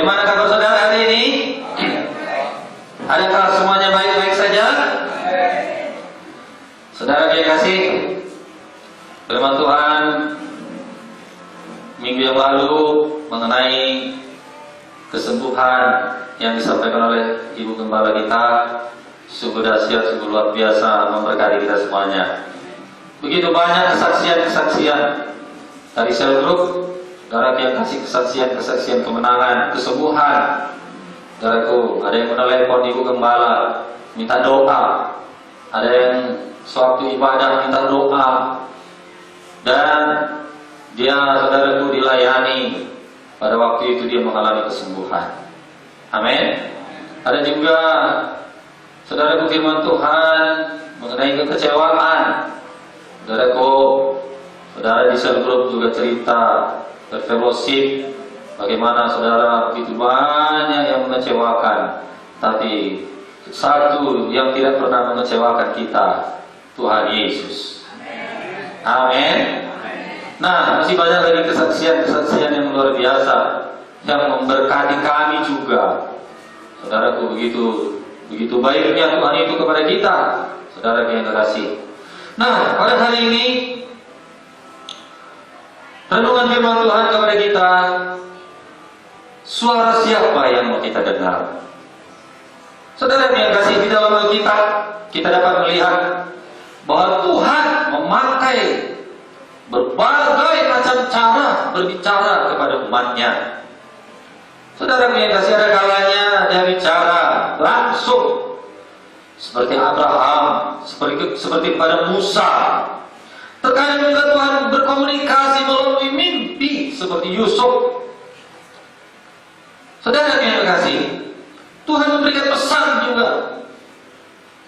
Bagaimana kabar saudara hari ini? Adakah semuanya baik-baik saja? Saudara yang kasih, firman Tuhan minggu yang lalu mengenai kesembuhan yang disampaikan oleh Ibu Gembala kita, sungguh dahsyat, sungguh luar biasa, memberkati kita semuanya. Begitu banyak kesaksian-kesaksian dari sel grup, saudara yang kasih kesaksian kemenangan, kesembuhan. Saudaraku, ada yang menelepon Ibu Gembala minta doa, ada yang sewaktu ibadah minta doa, dan dia, saudaraku, dilayani. Pada waktu itu dia mengalami kesembuhan. Amin. Ada juga, saudaraku, firman Tuhan mengenai kekecewaan. Saudaraku, saudara di sel grup juga cerita berfellowship bagaimana saudara begitu banyak yang mengecewakan, tapi satu yang tidak pernah mengecewakan kita, Tuhan Yesus. Amin. Nah, masih banyak lagi kesaksian-kesaksian yang luar biasa yang memberkati kami juga. Saudaraku, begitu baiknya Tuhan itu kepada kita, saudara yang terkasih. Nah, pada hari ini renungan firman Tuhan kepada kita, suara siapa yang mau kita dengar? Saudara yang kasih, di dalam Alkitab kita dapat melihat bahwa Tuhan memakai berbagai macam cara berbicara kepada umatnya. Saudara yang kasih, ada kalanya dia bicara langsung seperti Abraham, seperti kepada Musa. Terkadang juga Tuhan berkomunikasi melalui mimpi seperti Yusuf. Saudara yang kasih, Tuhan memberikan pesan juga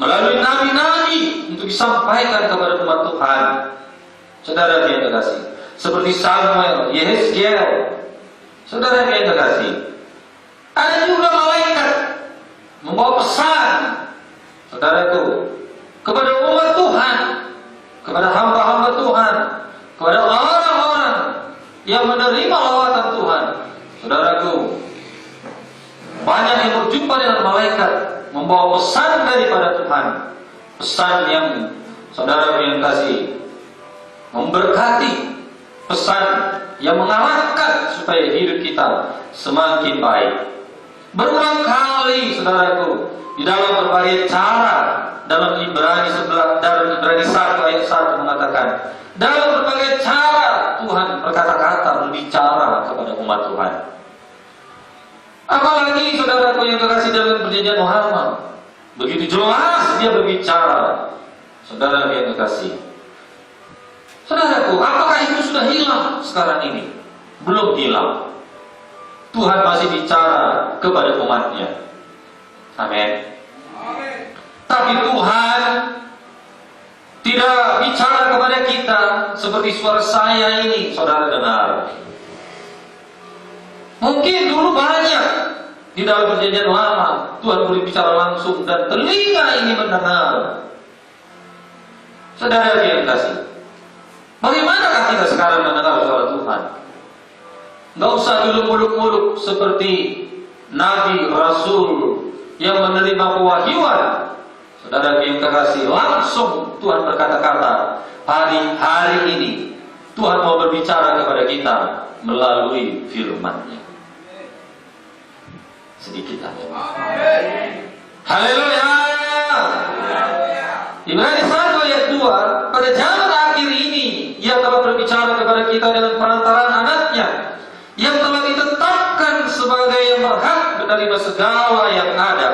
melalui nabi-nabi untuk disampaikan kepada umat Tuhan. Saudara yang kasih, seperti Samuel, Yehezkiel. Saudara yang kasih, ada juga malaikat membawa pesan, saudaraku, kepada umat Tuhan, kepada hamba-hamba Tuhan, kepada orang-orang yang menerima lawatan Tuhan. Saudaraku, banyak yang berjumpa dengan malaikat membawa pesan daripada Tuhan, pesan yang saudara yang kasih memberkati, pesan yang mengarahkan supaya hidup kita semakin baik. Berulang kali, saudaraku, di dalam berbagai cara, dalam Ibrani 1 ayat 1 mengatakan, dalam berbagai cara Tuhan berkata-kata, berbicara kepada umat Tuhan. Apalagi saudaraku yang terkasih, dalam perjanjian Lama, begitu jelas dia berbicara. Saudara yang terkasih, saudaraku, apakah itu sudah hilang sekarang ini? Belum hilang. Tuhan masih bicara kepada umatnya. Amin. Tapi Tuhan tidak bicara kepada kita seperti suara saya ini, saudara dengar. Mungkin dulu banyak di dalam perjanjian Lama Tuhan berbicara langsung dan telinga ini mendengar. Saudara yang kasih, bagaimanakah kita sekarang mendengar suara Tuhan? Gak usah dulu muluk-muluk seperti Nabi Rasul yang menerima pewahyuan. Saudara yang terkasih, langsung Tuhan berkata-kata, hari ini Tuhan mau berbicara kepada kita melalui firman-Nya. Sedikit aja. Haleluya. Ibrani 1 ayat 2, pada zaman akhir ini Ia telah berbicara kepada kita dengan perantaraan anaknya yang telah ditetapkan sebagai yang berhak menerima segala yang ada.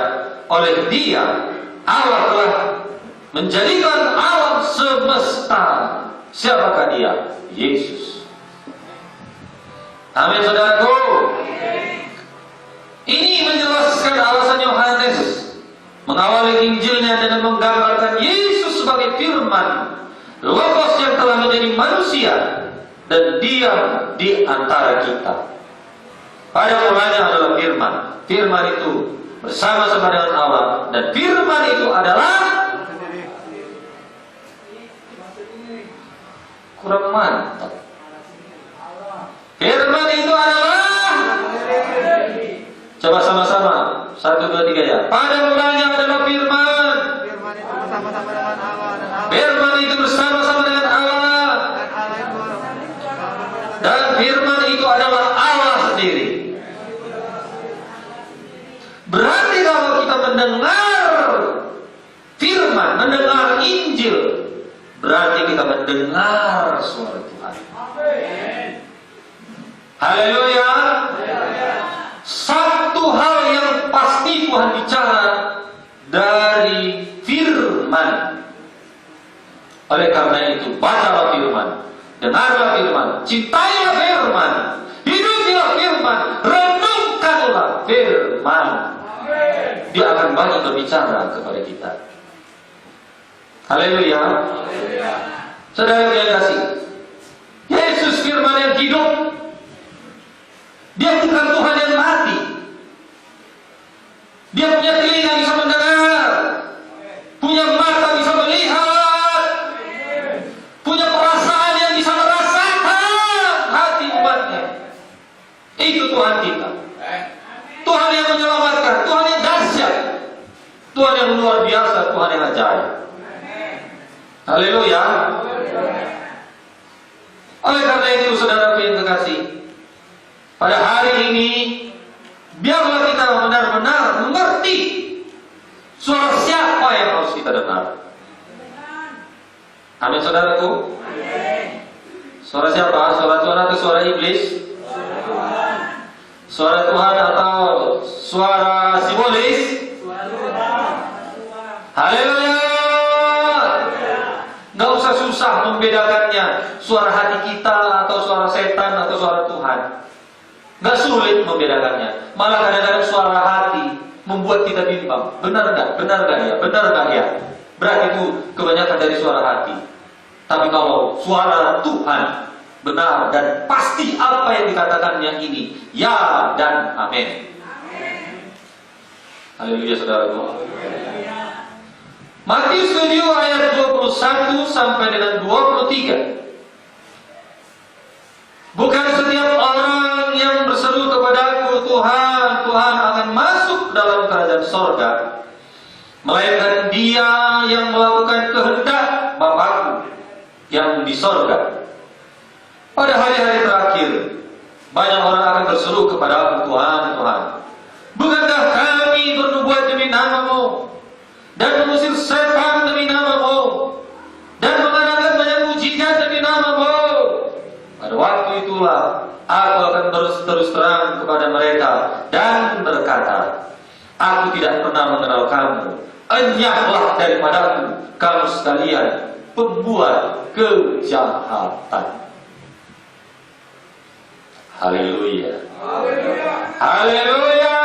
Oleh Dia Allah telah menjadikan alam semesta. Siapakah Dia? Yesus. Amin, saudaraku. Ini menjelaskan alasan Yohanes mengawali Injilnya dengan menggambarkan Yesus sebagai firman, Logos yang telah menjadi manusia dan diam di antara kita. Pada mulanya adalah firman. Firman itu bersama-sama dengan Allah, dan firman itu adalah kurang mantap. Firman itu adalah Coba sama-sama. 1, 2, 3 ya. Pada mulanya adalah firman. Firman itu bersama-sama dengan Allah dan Allah. Firman itu bersama-sama dengan Allah. Dan firman itu adalah Allah sendiri. Berarti kalau kita mendengar firman, mendengar Injil, berarti kita mendengar suara Tuhan. Haleluya. Satu hal yang pasti Tuhan bicara dari firman. Oleh karena itu, bacalah firman, dengarlah firman, cintailah firman, hidupilah firman, renungkanlah firman. Dia akan banyak berbicara kepada kita. Haleluya. Saudara yang kasih, Yesus firman yang hidup. Dia bukan Tuhan yang mati. Dia punya telinga bisa mendengar, punya mata bisa melihat, punya perasaan yang bisa merasakan hati umatnya. Itu Tuhan kita. Tuhan yang menyelamatkan, Tuhan yang dahsyat, Tuhan yang luar biasa, Tuhan yang ajaib. Haleluya. Oleh karena itu, saudara yang terkasih, pada hari ini biarlah kita benar-benar mengerti suara siapa yang harus kita dengar. Amin, saudaraku. Suara siapa? Suara Tuhan atau suara iblis? Suara Tuhan atau suara simbolis? Haleluya. Gak usah susah membedakannya, suara hati kita atau suara setan atau suara Tuhan. Gak sulit membedakannya. Malah kadang-kadang suara hati membuat kita bimbang. Benar gak? Benar gak ya? Benar gak ya? Berarti itu kebanyakan dari suara hati. Tapi kalau suara Tuhan benar dan pasti apa yang dikatakannya ini ya dan amin. Haleluya, saudaraku. Matius 7 ayat 21 sampai dengan 23. Bukan setiap orang yang berseru kepadaku, Tuhan, Tuhan, akan masuk dalam kerajaan sorga, melainkan dia yang melakukan kehendak Bapakku yang di sorga. Pada hari-hari terakhir, banyak orang akan berseru kepadaku, Tuhan, Tuhan, bukankah kami bernubuat demi nama-Mu, dan mengusir setan demi nama-Mu, dan mengadakan banyak mujizat demi nama-Mu? Pada waktu itulah aku akan terus terang kepada mereka dan berkata, aku tidak pernah mengenal kamu. Enyahlah daripadaku, kamu sekalian pembuat kejahatan. Haleluya. Haleluya.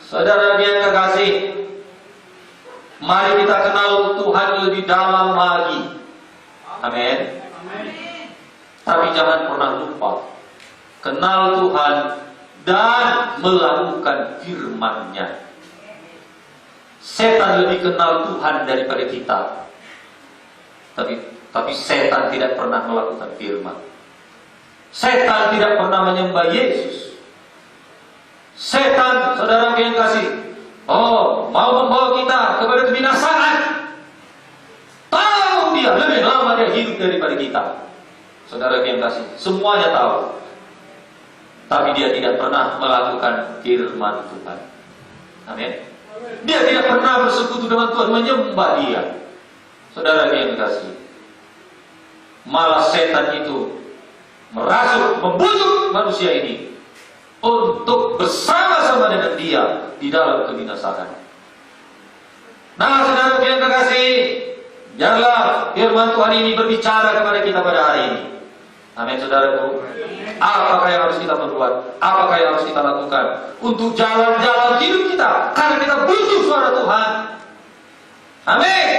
Saudara yang terkasih, mari kita kenal Tuhan lebih dalam lagi. Amin. Tapi jangan pernah lupa kenal Tuhan dan melakukan firman-Nya. Setan lebih kenal Tuhan daripada kita. Tapi setan tidak pernah melakukan firman. Setan tidak pernah menyembah Yesus. Setan, saudara yang kasih, mau membawa kita kepada kebinasaan. Tahu dia lebih lama dia hidup daripada kita. Saudara yang kasih, semuanya tahu. Tapi dia tidak pernah melakukan firman Tuhan. Amin. Dia tidak pernah bersekutu dengan Tuhan, menyembah dia. Saudara yang kasih, malah setan itu merasuk, membujuk manusia ini untuk bersama-sama dengan dia di dalam kebinasaan. Nah, saudara yang terkasih, biarlah firman Tuhan ini berbicara kepada kita pada hari ini. Amin, saudaraku. Apakah yang harus kita perbuat? Apakah yang harus kita lakukan untuk jalan-jalan hidup kita? Karena kita butuh suara Tuhan. Amin.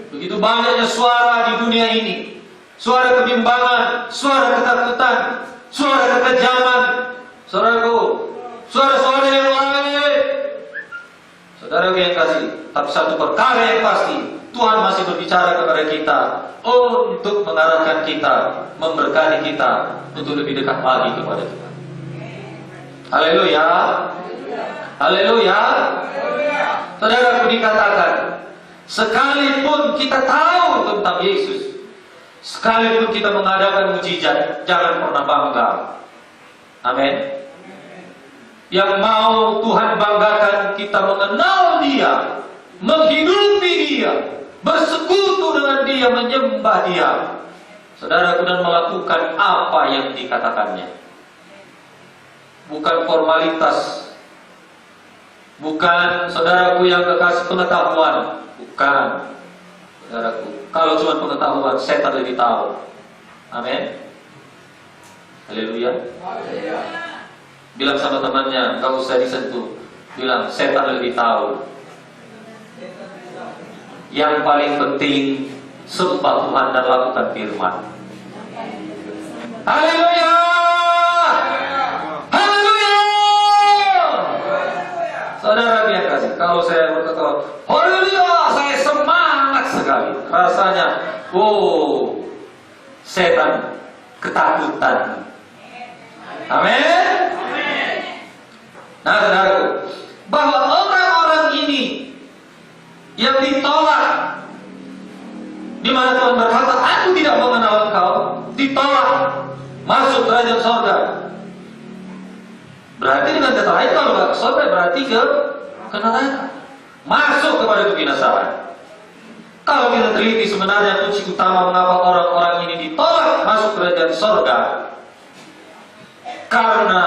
Begitu banyaknya suara di dunia ini. Suara kebimbangan, suara ketakutan, suara kekejaman. Saudaraku, suara-suara yang lain. Saudara yang kasih, tapi satu perkara yang pasti, Tuhan masih berbicara kepada kita untuk mengarahkan kita, memberkati kita untuk lebih dekat lagi kepada Tuhan. Haleluya. Haleluya. Saudaraku, dikatakan, sekalipun kita tahu tentang Yesus, sekalipun kita mengadakan mujizat, jangan pernah bangga. Amin. Yang mau Tuhan banggakan kita mengenal Dia, menghidupi Dia, bersekutu dengan Dia, menyembah Dia, saudaraku, dan melakukan apa yang dikatakannya. Bukan formalitas, bukan, saudaraku yang kekasih, pengetahuan. Bukan, saudaraku. Kalau cuma pengetahuan, setan lebih tahu. Amin. Haleluya. Bilang sama temannya, gak usah disentuh. Bilang, setan lebih tahu. Yang paling penting, sembah Tuhan dan lakukan firman. Haleluya. Haleluya. Saudara biar kasih, kalau saya berkata, haleluya, saya semangat sekali. Rasanya, setan ketakutan. Amin. Nah, saudaraku, bahwa orang-orang ini yang ditolak, di mana Tuhan berkata, aku tidak mengenal engkau, ditolak masuk kerajaan sorga. Berarti dengan kata lain, kalau nggak ke sorga berarti ke neraka, masuk kepada kebinasaan. Kalau kita teliti sebenarnya kunci utama mengapa orang-orang ini ditolak masuk kerajaan sorga, karena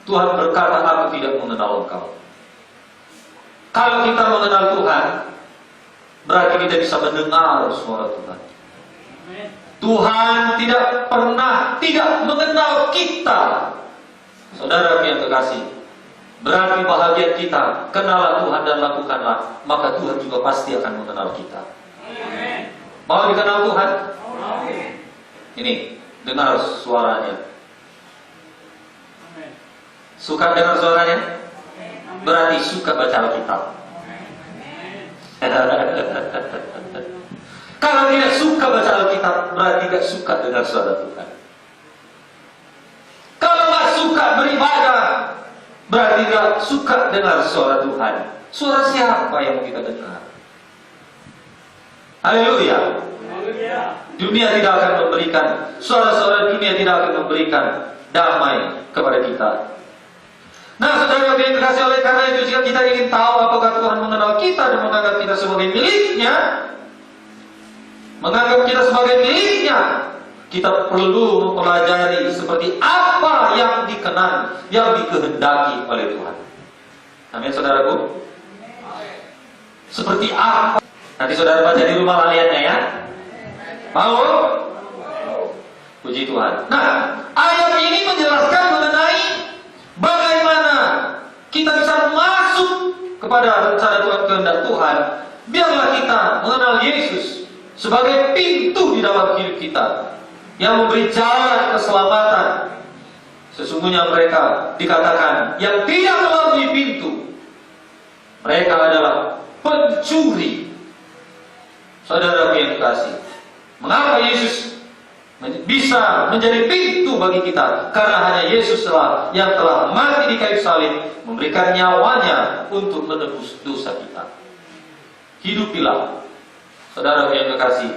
Tuhan berkata, aku tidak mengenal engkau. Kalau kita mengenal Tuhan, berarti kita bisa mendengar suara Tuhan. Tuhan tidak pernah tidak mengenal kita. Saudara yang kekasih, berarti bahagian kita, kenallah Tuhan dan lakukanlah, maka Tuhan juga pasti akan mengenal kita. Mau dikenal Tuhan? Ini, dengar suaranya. Suka dengar suaranya? Berarti suka baca Alkitab. Kalau tidak suka baca Alkitab, berarti tidak suka dengar suara Tuhan. Kalau tidak suka beribadah, berarti tidak suka dengar suara Tuhan. Suara siapa yang mau kita dengar? Haleluya. Dunia tidak akan memberikan, suara-suara dunia tidak akan memberikan damai kepada kita. Nah, saudara yang dikasih, oleh karena itu, jika kita ingin tahu apakah Tuhan mengenal kita dan menganggap kita sebagai miliknya, kita perlu mempelajari seperti apa yang dikenan, yang dikehendaki oleh Tuhan. Amin, saudaraku. Seperti apa? Nanti saudara baca di rumah ayatnya ya. Mau? Puji Tuhan. Nah, ayat ini menjelaskan mengenai bagaimana kita bisa masuk kepada rencana Tuhan, kehendak Tuhan. Biarlah kita mengenal Yesus sebagai pintu di dalam hidup kita, yang memberi jalan keselamatan. Sesungguhnya mereka dikatakan yang tidak melalui pintu, mereka adalah pencuri. Saudara yang dikasih, mengapa Yesus bisa menjadi pintu bagi kita? Karena hanya Yesus yang telah mati di kayu salib, memberikan nyawanya untuk menebus dosa kita. Hidupilah, saudara yang kekasih,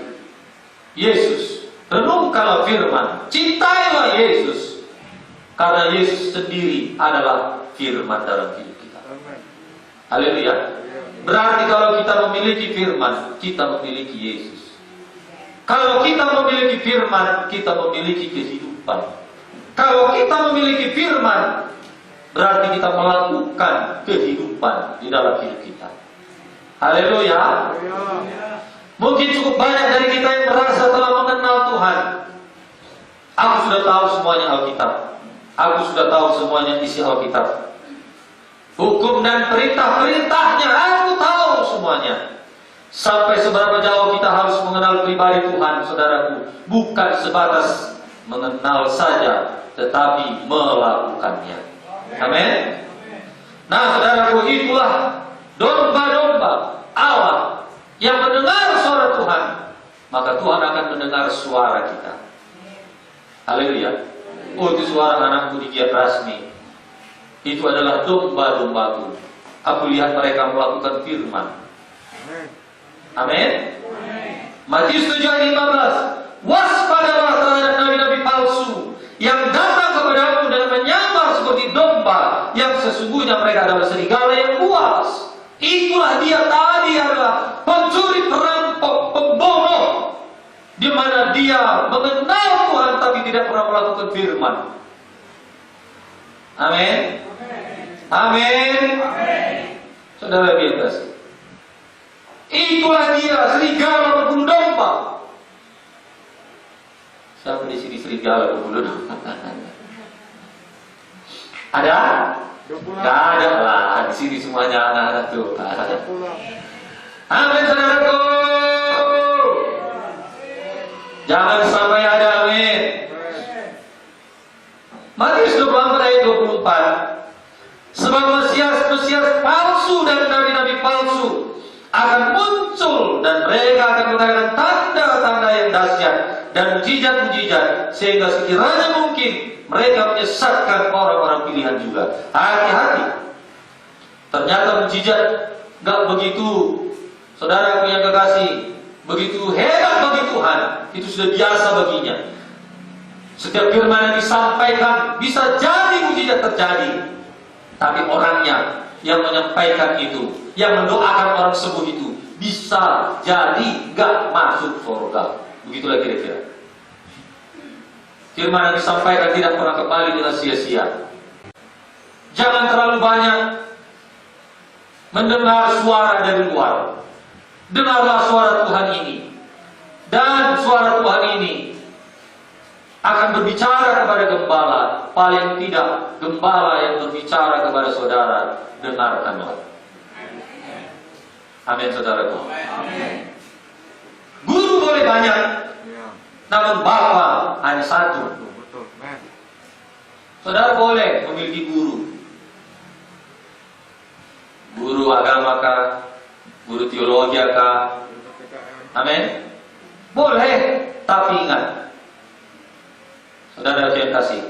Yesus. Renungkanlah firman, cintailah Yesus, karena Yesus sendiri adalah firman dalam hidup kita. Haleluya. Berarti kalau kita memiliki firman, kita memiliki Yesus. Kalau kita memiliki firman, kita memiliki kehidupan. Kalau kita memiliki firman, berarti kita melakukan kehidupan di dalam hidup kita. Haleluya. Mungkin cukup banyak dari kita yang merasa telah mengenal Tuhan. Aku sudah tahu semuanya Alkitab. Aku sudah tahu semuanya isi Alkitab. Hukum dan perintah-perintahnya aku tahu semuanya. Sampai seberapa jauh kita harus mengenal pribadi Tuhan, saudaraku. Bukan sebatas mengenal saja, tetapi melakukannya. Amin. Nah, saudaraku, itulah domba-domba Allah yang mendengar suara Tuhan, maka Tuhan akan mendengar suara kita. Haleluya. Oh, itu suara anakku di Giat Rasmi. Itu adalah domba-dombaku. Aku lihat mereka melakukan firman. Amin. Matius 7 ayat 15. Waspadalah terhadap nabi-nabi palsu yang datang kepadamu dan menyamar seperti domba, yang sesungguhnya mereka adalah serigala yang buas. Itulah dia tadi adalah pencuri, perampok, pembohong, di mana dia mengenal Tuhan tapi tidak pernah melakukan firman. Amin. Amin. Saudara biasa. Itulah dia serigala berbulu domba. Siapa di sini serigala berbulu domba? Ada? Gak ada lah. Di sini semuanya anak-anak tuh. Amin, saudaraku. Jangan sampai ada, amin. Matius 24 ayat 24. Sebab Mesias palsu dan nabi-nabi palsu akan muncul, dan mereka akan mengadakan tanda-tanda yang dahsyat dan mujizat-mujizat, sehingga sekiranya mungkin mereka menyesatkan orang-orang pilihan juga. Hati-hati. Ternyata mujizat gak begitu, saudara yang kekasih, begitu hebat bagi Tuhan. Itu sudah biasa baginya. Setiap firman yang disampaikan bisa jadi mujizat terjadi, tapi orangnya yang menyampaikan itu, yang mendoakan orang sembuh itu, bisa jadi gak masuk surga. Begitulah kira-kira. Firman yang disampaikan tidak pernah kembali dengan sia-sia. Jangan terlalu banyak mendengar suara dari luar. Dengarlah suara Tuhan ini. Dan suara Tuhan ini akan berbicara kepada gembala. Paling tidak, gembala yang berbicara kepada saudara, dengarkanlah. Amin, saudaraku. Guru boleh banyak, namun Bapa hanya satu. Saudara boleh memiliki guru. Guru agama kah? Guru teologi kah? Amin. Boleh, tapi ingat, saudara yang kasih,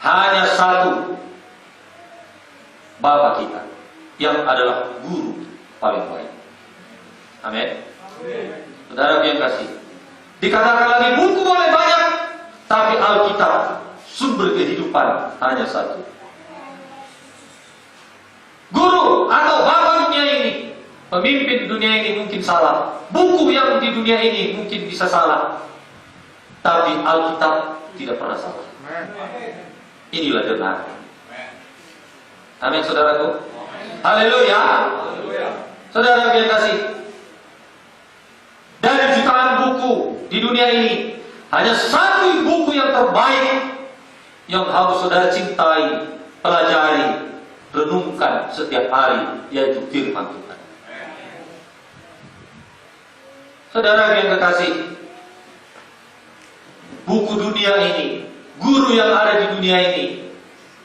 hanya satu Bapa kita yang adalah guru paling baik. Amin. Saudara yang kasih, dikatakan lagi buku boleh banyak, tapi Alkitab, sumber kehidupan, hanya satu. Guru atau bapa dunia ini, pemimpin dunia ini mungkin salah, buku yang di dunia ini mungkin bisa salah, tapi Alkitab tidak pernah salah. Inilah benar. Amin, saudaraku. Haleluya. Saudara yang kasih, dari jutaan buku di dunia ini, hanya satu buku yang terbaik yang harus saudara cintai, pelajari, renungkan setiap hari, yaitu firman Tuhan. Saudara yang kekasih, buku dunia ini, guru yang ada di dunia ini,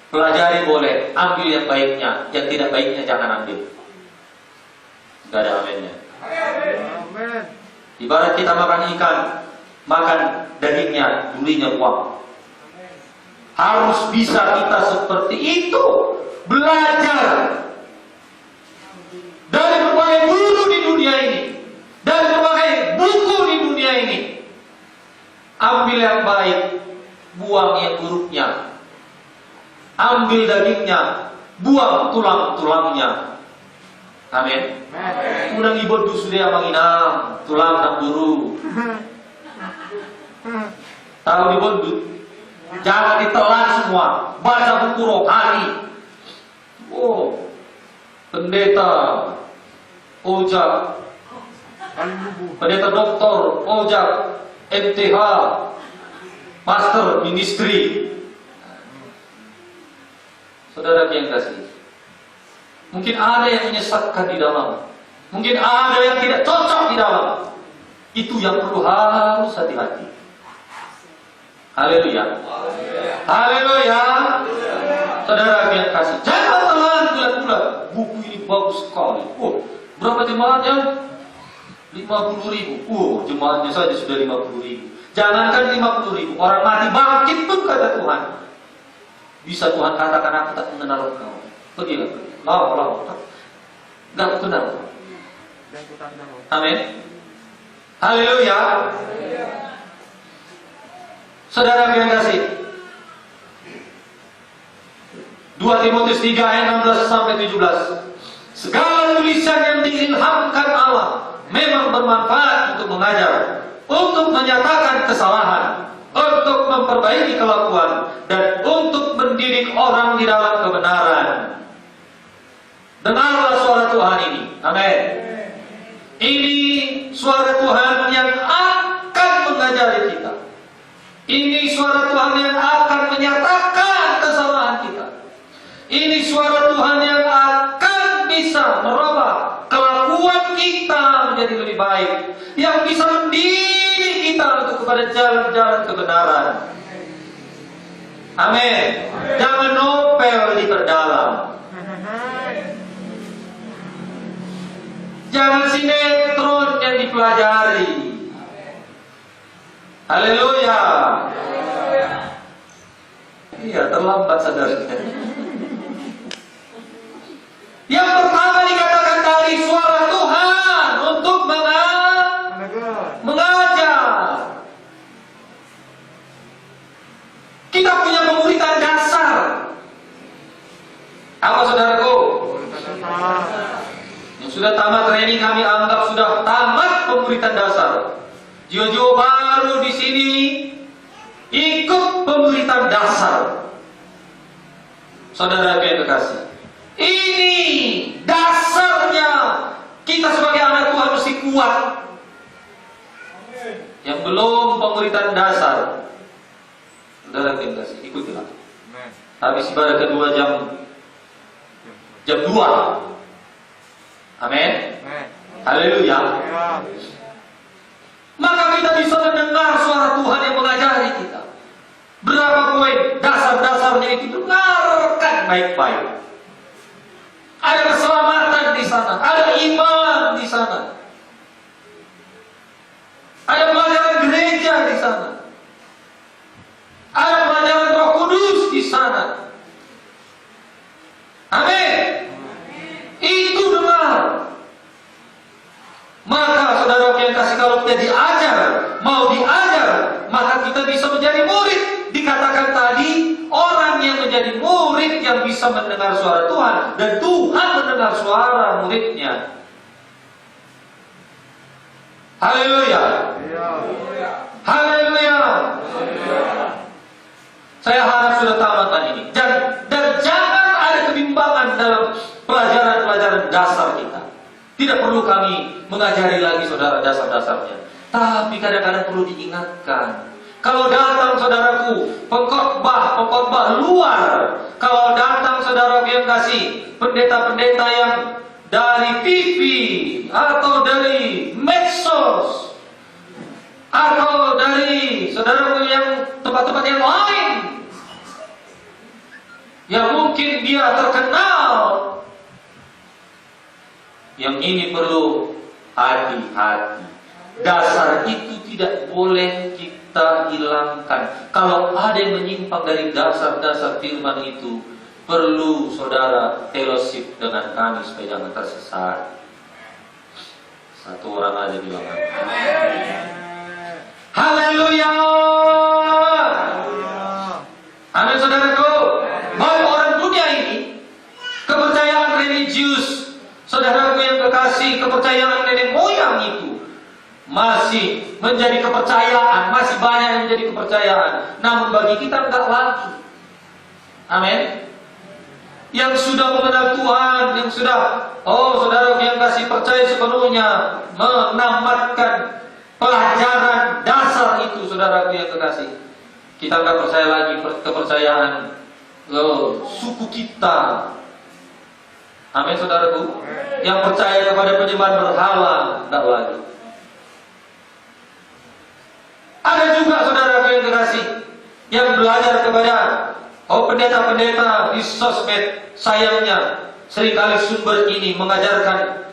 pelajari boleh, ambil yang baiknya, yang tidak baiknya jangan ambil. Gak ada aminnya. Ibarat kita makan ikan, makan dagingnya, durinya buang. Harus bisa kita seperti itu, belajar dari berbagai guru di dunia ini, dari berbagai buku di dunia ini. Ambil yang baik, buang yang buruknya. Ambil dagingnya, buang tulang-tulangnya. Amin. Unang ibon sudah manginam, tulang tak buru. Tahu ibon, jangan ditelan semua. Baca buku rohani. Oh, pendeta Ojak, pendeta doktor Ojak, MTH, Master Ministry. Saudara yang kasih, mungkin ada yang menyesatkan di dalam, mungkin ada yang tidak cocok di dalam. Itu yang perlu harus hati-hati. Haleluya. Haleluya. Saudara yang kasih, jangan telan bulat-bulat. Buku ini bagus sekali. Oh, berapa jemaatnya? 50.000. Oh, jemaatnya saja sudah 50.000. Jangankan 50.000, orang mati bangkit pun kata Tuhan. Bisa Tuhan katakan aku tak mengenal engkau. Pergilah, pergi. Lawan. Gak kenal. Amin. Haleluya. Saudara yang kasih, 2 Timotius 3 ayat 16 sampai 17. Segala tulisan yang diilhamkan Allah memang bermanfaat untuk mengajar, untuk menyatakan kesalahan, untuk memperbaiki kelakuan, dan untuk mendidik orang di dalam kebenaran. Dengarlah suara Tuhan ini. Amin. Ini suara Tuhan yang akan mengajari kita. Ini suara Tuhan yang akan menyatakan kesalahan kita. Ini suara Tuhan yang akan bisa merubah kelakuan kita menjadi lebih baik, yang bisa mendidik kita untuk kepada jalan-jalan kebenaran. Amin. Jangan nopel diperdalam. Jangan sinetron yang dipelajari. Haleluya. Iya, terlambat saudara. Yang pertama dikatakan tadi, suara Tuhan untuk mengajar. Kita punya pemuritan dasar. Apa saudaraku? Yang sudah tamat training kami anggap sudah tamat pemuritan dasar. Jiwa-jiwa baru di sini ikut pemuritan dasar. Saudara yang kekasih, ini dasarnya kita sebagai anak Tuhan mesti kuat. Yang belum pemuritan dasar, saudara yang kekasih, ikutilah. Habis ibadah kedua jam 2. Amin. Haleluya. Maka kita bisa mendengar suara Tuhan yang mengajari kita. Berapa poin dasar-dasarnya itu dengarkan baik-baik. Ada keselamatan di sana, ada iman di sana, ada pelajaran gereja di sana, ada pelajaran Roh Kudus di sana. Amin. Itu dengar. Maka saudara yang kasih, kalau kita diajar, mau diajar, maka kita bisa menjadi murid. Dikatakan tadi, orang yang menjadi murid yang bisa mendengar suara Tuhan, dan Tuhan mendengar suara muridnya. Haleluya. Haleluya. Saya harap sudah tamat tadi ini. Dan jangan ada kebimbangan dalam pelajaran-pelajaran dasar kita. Tidak perlu kami mengajari lagi saudara dasar-dasarnya. Tapi kadang-kadang perlu diingatkan. Kalau datang saudaraku pengkhotbah luar, kalau datang saudara yang kasih pendeta-pendeta yang dari TV atau dari medsos atau dari saudaraku yang tempat-tempat yang lain, yang mungkin dia terkenal, yang ini perlu hati-hati. Dasar itu tidak boleh kita hilangkan. Kalau ada yang menyimpang dari dasar-dasar firman itu, perlu saudara fellowship dengan kami supaya jangan tersesat. Satu orang aja bilang haleluya. Amin saudaraku. Bagi orang dunia ini, kepercayaan religius, saudaraku yang kekasih, kepercayaan nenek moyang itu masih menjadi kepercayaan, masih banyak yang menjadi kepercayaan. Namun bagi kita enggak lagi. Amin. Yang sudah mengenal Tuhan, yang sudah, saudara yang kasih percaya sepenuhnya, menamatkan pelajaran dasar itu, saudara yang kekasih. Kita enggak percaya lagi kepercayaan suku kita. Amin saudaraku. Yang percaya kepada penyembahan berhala, enggak lagi. Ada juga saudara yang kekasih yang belajar kepada pendeta-pendeta di sosmed. Sayangnya seringkali sumber ini mengajarkan,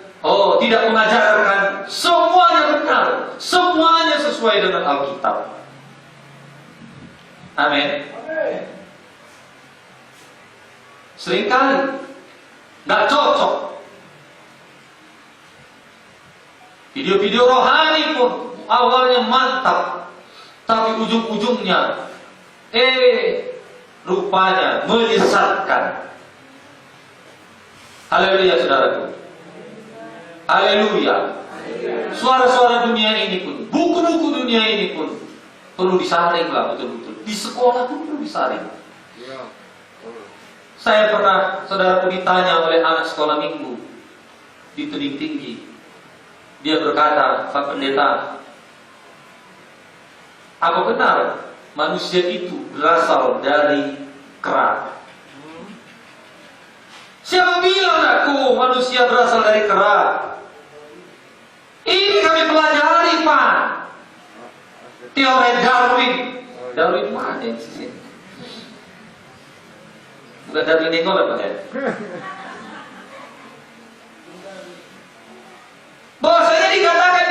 tidak mengajarkan semuanya benar, semuanya sesuai dengan Alkitab. Amin. Seringkali nggak cocok. Video-video rohani pun awalnya mantap, tapi ujung-ujungnya rupanya menyesatkan. Haleluya saudaraku. Haleluya. Suara-suara dunia ini pun, buku-buku dunia ini pun perlu disaring lah betul-betul. Di sekolah pun perlu disaring. Saya pernah, saudaraku, ditanya oleh anak sekolah minggu di Tebing Tinggi. Dia berkata, Pak Pendeta, apa benar manusia itu berasal dari kera? Siapa bilang aku manusia berasal dari kera? Ini kami pelajari, Pak. Teori Darwin. Darwin mana yang sih? Bukan Darwin Nengol Pak ya? Bahwasanya dikatakan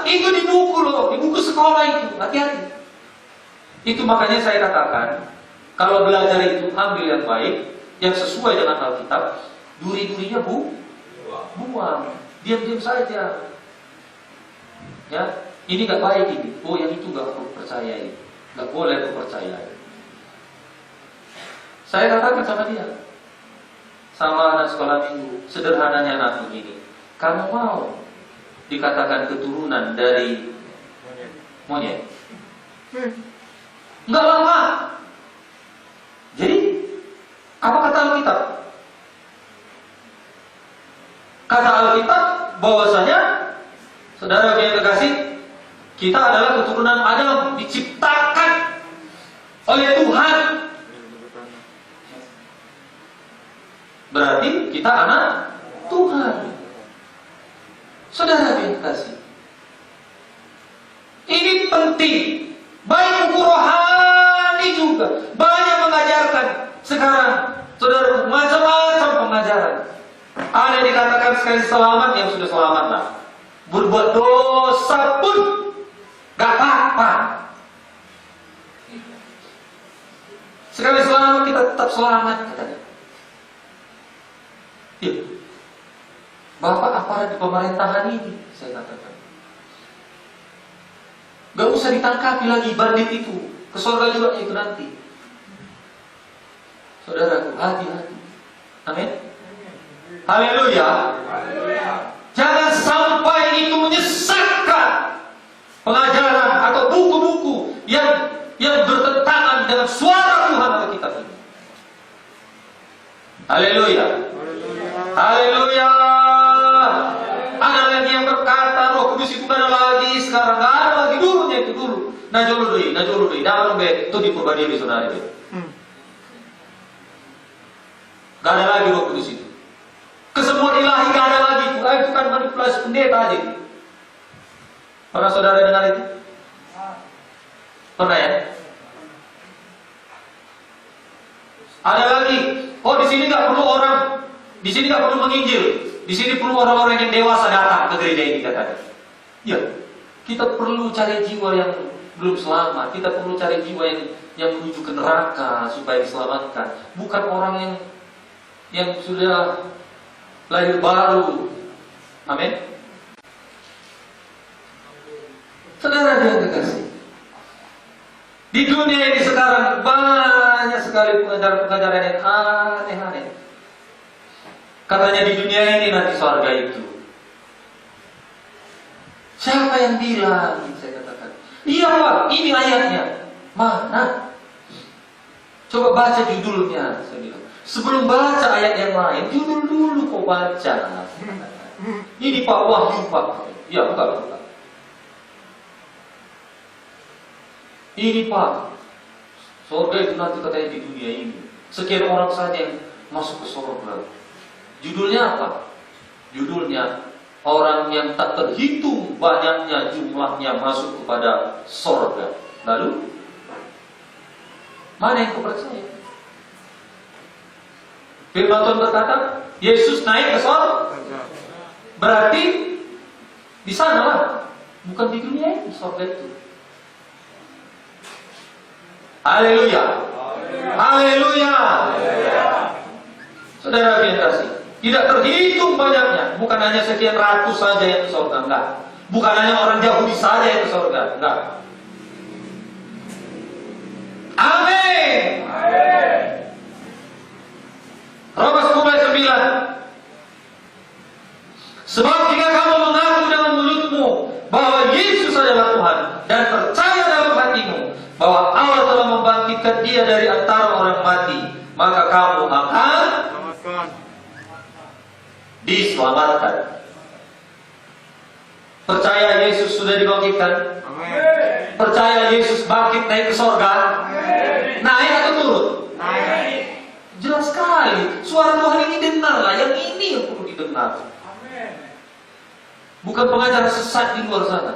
itu di buku loh, di buku sekolah itu. Hati-hati. Itu makanya saya katakan, kalau belajar itu ambil yang baik, yang sesuai dengan Alkitab. Duri-durinya buang. Diam-diam saja. Ya, ini gak baik ini. Oh, yang itu gak perlu percayai. Gak boleh aku percayai. Saya katakan sama dia, sama anak sekolah minggu, sederhananya anak begini. Kamu mau dikatakan keturunan dari monyet? Enggak lama. Jadi, apa kata Alkitab? Kata Alkitab bahwasanya, saudara yang terkasih, kita adalah keturunan Adam, diciptakan oleh Tuhan. Berarti kita anak Tuhan. Saudara yang terkasih, ini penting. Baik buku rohani juga banyak mengajarkan sekarang, saudara, macam-macam pengajaran. Ada yang dikatakan sekali selamat, yang sudah selamat lah. Berbuat dosa pun gak apa-apa. Sekali selamat kita tetap selamat, katanya. Ya. Bapak aparat di pemerintahan ini, saya katakan, gak usah ditangkapi lagi bandit itu. Ke surga juga itu nanti. Saudaraku, hati-hati. Amin. Haleluya. Jangan sampai itu menyesatkan pengajaran atau buku-buku yang bertentangan dengan suara Tuhan Alkitab ini. Haleluya. Haleluya. Ada lagi yang berkata Roh Kudus itu gak ada lagi sekarang, gak ada lagi dulunya itu dulu. Najolo doi, dalam be itu di Purbadia di saudara be. Gak ada lagi Roh Kudus itu. Kesembuhan ilahi gak ada lagi itu. Itu kan manipulasi pendeta aja. Pernah saudara dengar itu? Pernah ya? Ada lagi. Oh, di sini gak perlu orang, di sini gak perlu menginjil. Di sini perlu orang-orang yang dewasa datang ke gereja ini, katanya. Ya, kita perlu cari jiwa yang belum selamat. Kita perlu cari jiwa yang menuju ke neraka supaya diselamatkan. Bukan orang yang sudah lahir baru. Amin. Saudara yang terkasih, di dunia ini sekarang banyak sekali pengajaran-pengajaran yang aneh-aneh. Katanya di dunia ini nanti surga itu. Siapa yang bilang? Saya katakan, iya Pak, ini ayatnya. Mana? Coba baca judulnya. Saya bilang, sebelum baca ayat yang lain, judul dulu kau baca. Ini Pak Wahyu Pak. Ya, bukan. Ini Pak, surga itu nanti katanya di dunia ini. Sekian orang saja yang masuk ke surga. Judulnya apa? Judulnya orang yang tak terhitung banyaknya jumlahnya masuk kepada surga. Lalu mana yang kau percaya? Firman Tuhan berkata, Yesus naik ke surga. Berarti di sana lah, bukan di dunia ini surga itu. Haleluya. Haleluya. Tidak terhitung banyaknya. Bukan hanya sekian ratus saja yang ke surga, enggak. Bukan hanya orang Yahudi saja yang ke surga, enggak. Amin. Roma 10:9. Sebab jika kamu mengaku dengan mulutmu bahwa Yesus adalah Tuhan dan percaya dalam hatimu bahwa Allah telah membangkitkan Dia dari antara orang mati, maka kamu akan diselamatkan. Percaya Yesus sudah dibangkitkan? Amin. Percaya Yesus bangkit naik ke surga? Amin. Naik atau turun? Naik. Jelas sekali. Suara Tuhan ini dengarlah. Yang ini yang perlu didengar. Bukan pengajaran sesat di luar sana.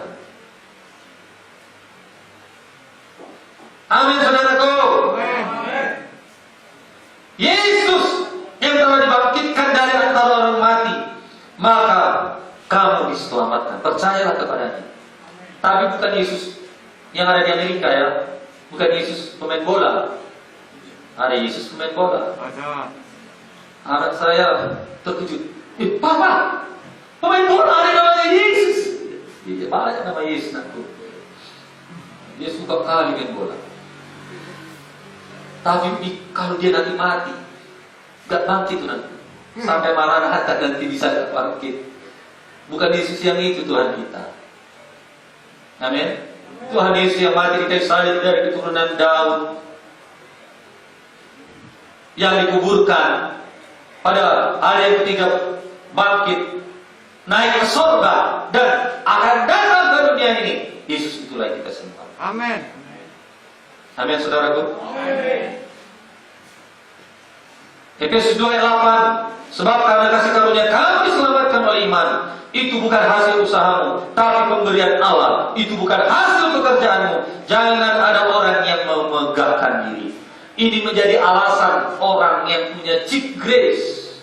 Amin, saudaraku. Yesus yang telah dibangkitkan dari antara orang mati, maka kamu diselamatkan. Percayalah kepadanya. Tapi bukan Yesus yang ada di Amerika ya. Bukan Yesus pemain bola. Ada Yesus pemain bola. Ada. Anak saya terkejut. Papa, pemain bola ada namanya Yesus. Iya, banyak nama Yesus aku. Dia suka kali main bola. Tapi kalau dia nanti mati, gak bangkit tuh nanti. Sampai Maranatha nanti bisa gak bangkit. Bukan Yesus yang itu Tuhan kita. Amin. Tuhan Yesus yang mati di kayu salib dari keturunan Daud, yang dikuburkan pada hari yang ketiga, bangkit naik ke surga dan akan datang ke dunia ini. Yesus itulah yang kita sembah. Amin. Amin, saudaraku. Amin. Efesus 2 ayat 8. Sebab karena kasih karunia kamu diselamatkan oleh iman. Itu bukan hasil usahamu, tapi pemberian Allah. Itu bukan hasil pekerjaanmu. Jangan ada orang yang memegahkan diri. Ini menjadi alasan orang yang punya cheap grace,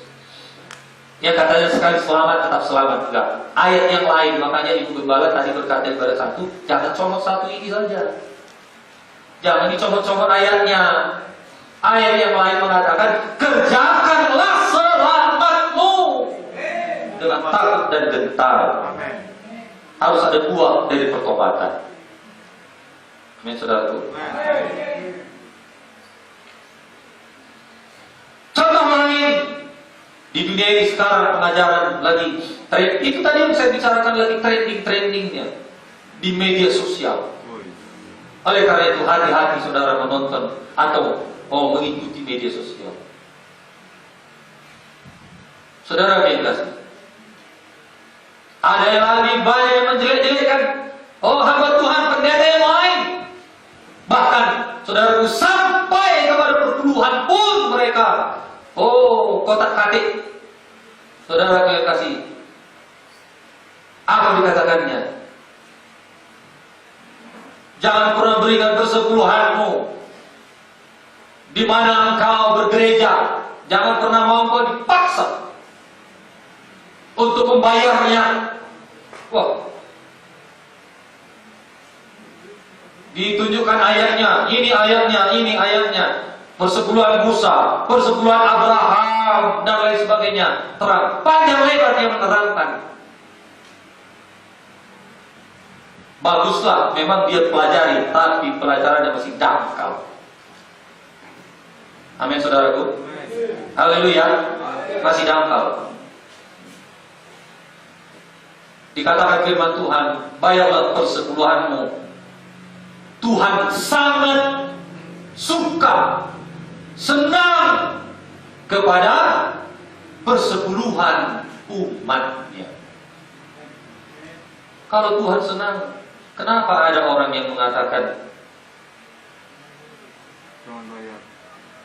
yang katanya sekali selamat tetap selamat. Enggak. Ayat yang lain, makanya Ibu Gembala tadi berkata kepada satu, jangan comot satu ini saja. Jangan dicomot-comot ayatnya. Ayat yang lain mengatakan, kerjakanlah selamatmu dengan takut dan gentar. Amin. Harus ada buah dari pertobatan. Amin, saudaraku. Amin. Contoh lain di dunia ini sekarang pengajaran lagi itu tadi yang saya bicarakan lagi trendingnya di media sosial. Oleh karena itu hati-hati saudara menonton atau mengikuti media sosial. Saudara bebas. Ada yang lagi banyak yang menjelek-jelekkan hamba Tuhan pendeta yang lain. Bahkan saudaraku sampai kepada perpuluhan pun mereka kotak-katik. Saudara yang kasih, apa dikatakannya? Jangan pernah berikan persepuluhanmu di mana engkau bergereja. Jangan pernah mau engkau dipaksa untuk membayarnya. Wah, ditunjukkan ayatnya, ini ayatnya, ini ayatnya. Persepuluhan Musa, persepuluhan Abraham, dan lain sebagainya. Terang, panjang lebar yang menerangkan. Baguslah, memang dia pelajari, tapi pelajarannya masih dangkal. Amin, saudaraku. Haleluya, masih dangkal. Dikatakan firman Tuhan, bayarlah persepuluhanmu. Tuhan sangat suka, senang kepada persepuluhan umatnya. Kalau Tuhan senang, kenapa ada orang yang mengatakan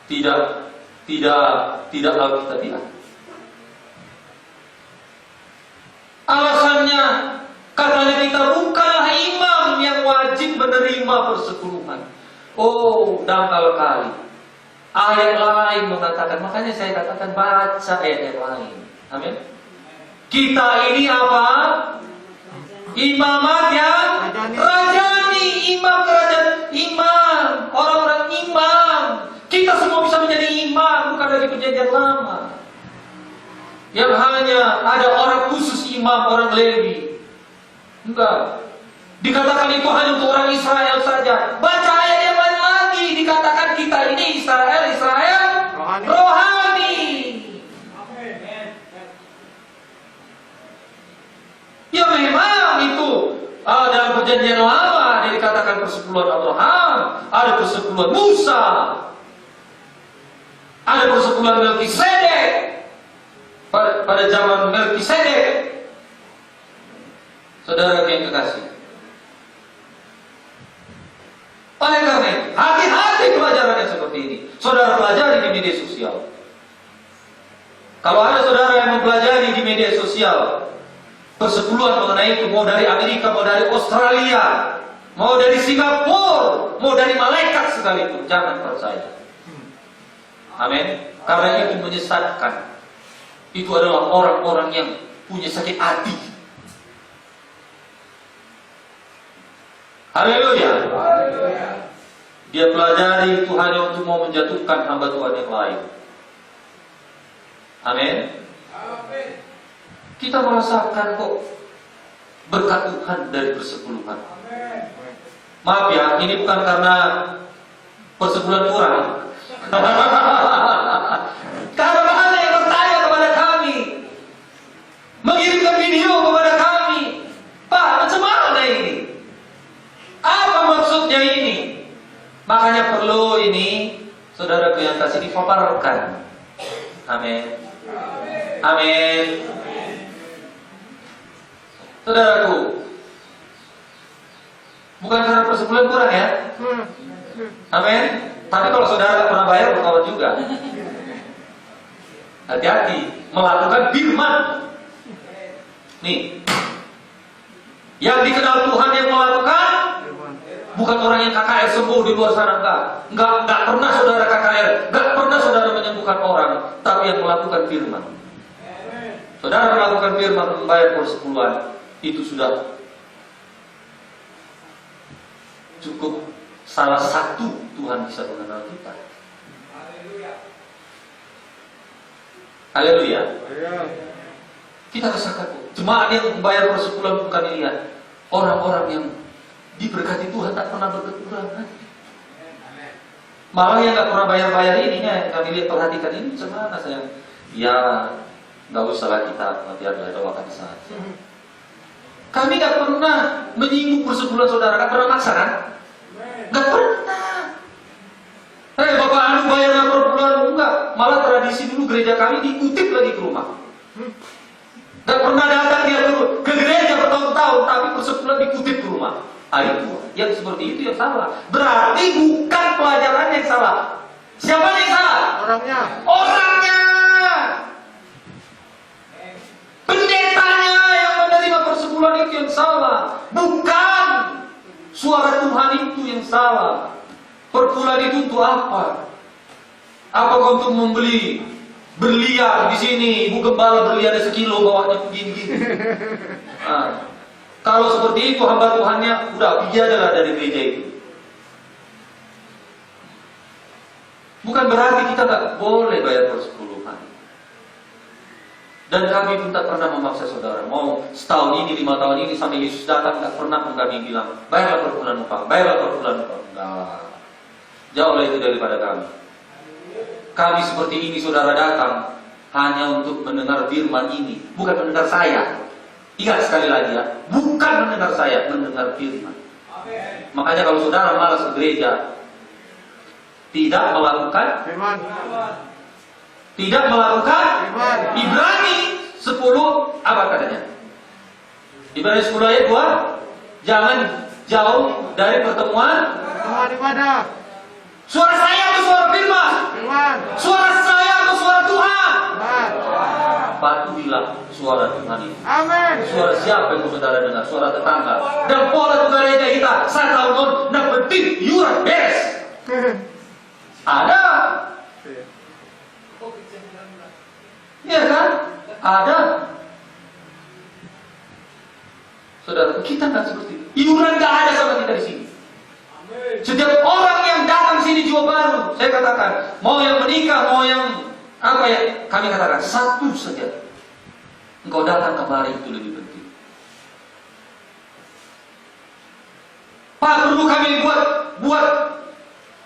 tidak alkitabiah? Alasannya, katanya kita bukanlah imam yang wajib menerima persepuluhan. Dangkal kali. Ayat lain mengatakan, makanya saya katakan baca ayat yang lain. Amin. Kita ini apa? Imamat yang rajani, imam kerajaan, imam, orang-orang imam. Kita semua bisa menjadi imam, bukan dari perjanjian lama. yang hanya ada orang khusus imam, orang Lewi. Enggak. Dikatakan itu hanya untuk orang Israel saja. Baca ayat yang lain lagi, dikatakan kita ini Israel rohani. Ya memang itu dalam perjanjian lama dikatakan persepuluhan Abraham, ada persepuluhan Musa, ada persepuluhan Melkisedek pada zaman Melkisedek. Saudara yang kekasih, oleh karena itu, hati-hati pelajaran yang seperti ini. Saudara pelajari di media sosial. Kalau ada saudara yang mempelajari di media sosial persepuluhan mengenai itu, mau dari Amerika, mau dari Australia, mau dari Singapura, mau dari malaikat sekalipun, jangan percaya. Amin. Karena itu menyesatkan. Itu adalah orang-orang yang punya sakit hati. Haleluya. Dia pelajari itu hanya untuk mau menjatuhkan hamba Tuhan yang lain. Amin. Kita merasakan kok berkat Tuhan dari persepuluhan. Maaf ya, ini bukan karena persepuluhan kurang. Karena ada yang bertanya kepada kami, mengirimkan video kepada kami, Pak, macam mana ini? Apa maksudnya ini? Makanya perlu ini, saudara yang kasih dipaparkan. Amin. Amin. Saudaraku, bukan karena persepuluhan kurang ya. Amin. Tapi kalau saudara pernah bayar, berkawan juga. Hati-hati melakukan firman. Nih, yang dikenal Tuhan yang melakukan, bukan orang yang KKR sembuh di luar sana, enggak pernah saudara KKR, enggak pernah saudara menyembuhkan orang, tapi yang melakukan firman. Saudara melakukan firman, membayar persepuluhan, itu sudah cukup salah satu Tuhan bisa mengenal kita. Haleluya. Kita rasakan jemaat yang membayar persepuluhan bukan lihat orang-orang yang diberkati Tuhan tak pernah berkekurangan. Malah yang nggak pernah bayar ininya yang kami lihat, perhatikan ini gimana sayang? Ya nggak usah lah kita nanti ada doakan saja. Kami nggak pernah menyinggung persepuluhan saudara, nggak pernah maksa kan? Nggak pernah. Bapak anu bayar per bulan enggak, malah tradisi dulu gereja kami dikutip lagi ke rumah. Nggak pernah datang dia ke gereja bertahun-tahun, tapi persepuluhan dikutip ke rumah. Itu yang seperti itu yang salah. Berarti bukan pelajaran yang salah. Siapa yang salah? Orangnya. Pendetanya yang menerima persepuluhan itu yang salah. Bukan suara Tuhan itu yang salah. Perpuluhan itu untuk apa? Apakah untuk membeli berlian di sini? Ibu gembala berlian 1 kilo bawahnya begini. Nah, kalau seperti itu hamba Tuhannya udah pergi aja lah dari gereja itu. Bukan berarti kita nggak boleh bayar persepuluhan. Dan kami pun tak pernah memaksa saudara. Mau setahun ini, 5 tahun ini sampai Yesus datang, nggak pernah pun kami bilang bayarlah perpuluhan upah, bayarlah perpuluhan upah. Enggak. Jauhlah itu daripada kami. Kami seperti ini saudara datang hanya untuk mendengar firman ini, bukan mendengar saya. Ingat sekali lagi ya, bukan mendengar saya, mendengar firman. Makanya kalau saudara malas ke gereja, tidak melakukan firman, tidak melakukan firman. Ibrani 10 apa katanya? Ibrani 10 ayat 2, jangan jauh dari pertemuan ibadah. Suara saya atau suara firman? Suara saya atau suara Tuhan? Patuhilah suara Tuhan itu. Amin. Suara siapa yang saudara dengar? Suara tetangga. Dan pola gereja kita, saya tahu non, nak penting yuran beres. Ada. Iya kan? Ada. Saudara, kita nggak seperti itu. Iuran nggak ada sama kita di sini. Setiap orang yang datang sini jiwa baru, saya katakan, mau yang menikah, mau yang apa ya, kami katakan satu saja, Engkau datang kemari itu lebih penting. Pak, perlu kami buat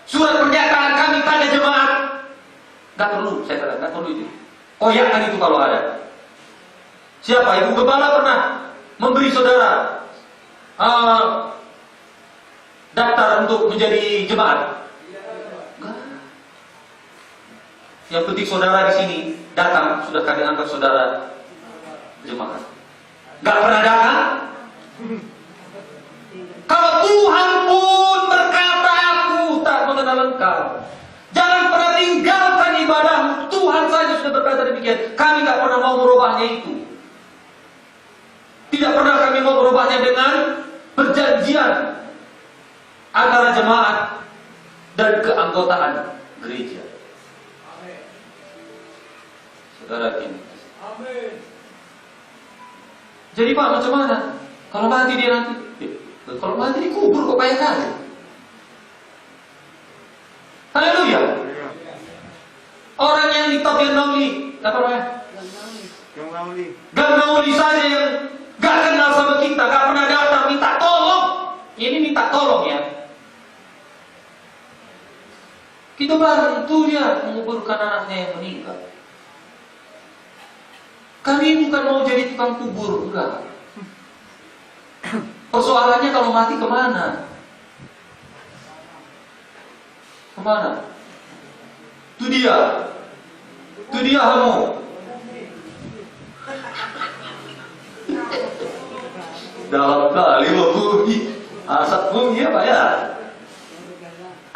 surat pernyataan kami pada jemaat? Gak perlu, saya katakan gak perlu itu. Koyakkan itu kalau ada. Siapa? Ibu Gembala pernah memberi saudara daftar untuk menjadi jemaat? Enggak. Yang penting saudara di sini datang, sudah kami anggap saudara jemaat. Enggak pernah datang? Kalau Tuhan pun berkata, aku tak mengenal engkau, jangan pernah tinggalkan ibadahmu. Tuhan saja sudah berkata demikian. Kami enggak pernah mau merubahnya itu. Tidak pernah kami mau merubahnya dengan perjanjian antara jemaat dan keanggotaan gereja. Amin. Saudara ini. Amin. Jadi Pak, macam mana? Kalau mati dia nanti, kalau mati dikubur kok banyak kali. Haleluya. Orang yang ditopin Nauli, apa namanya? Gang Nauli saja yang gak kenal sama kita, gak pernah datang, minta tolong. Ini minta tolong ya. Kita bantu dia menguburkan anaknya yang meninggal. Kami bukan mau jadi tukang kubur, enggak. Persoalannya kalau mati kemana? Kemana? Itu dia kamu. Dalam kali bumi, asap bumi apa ya?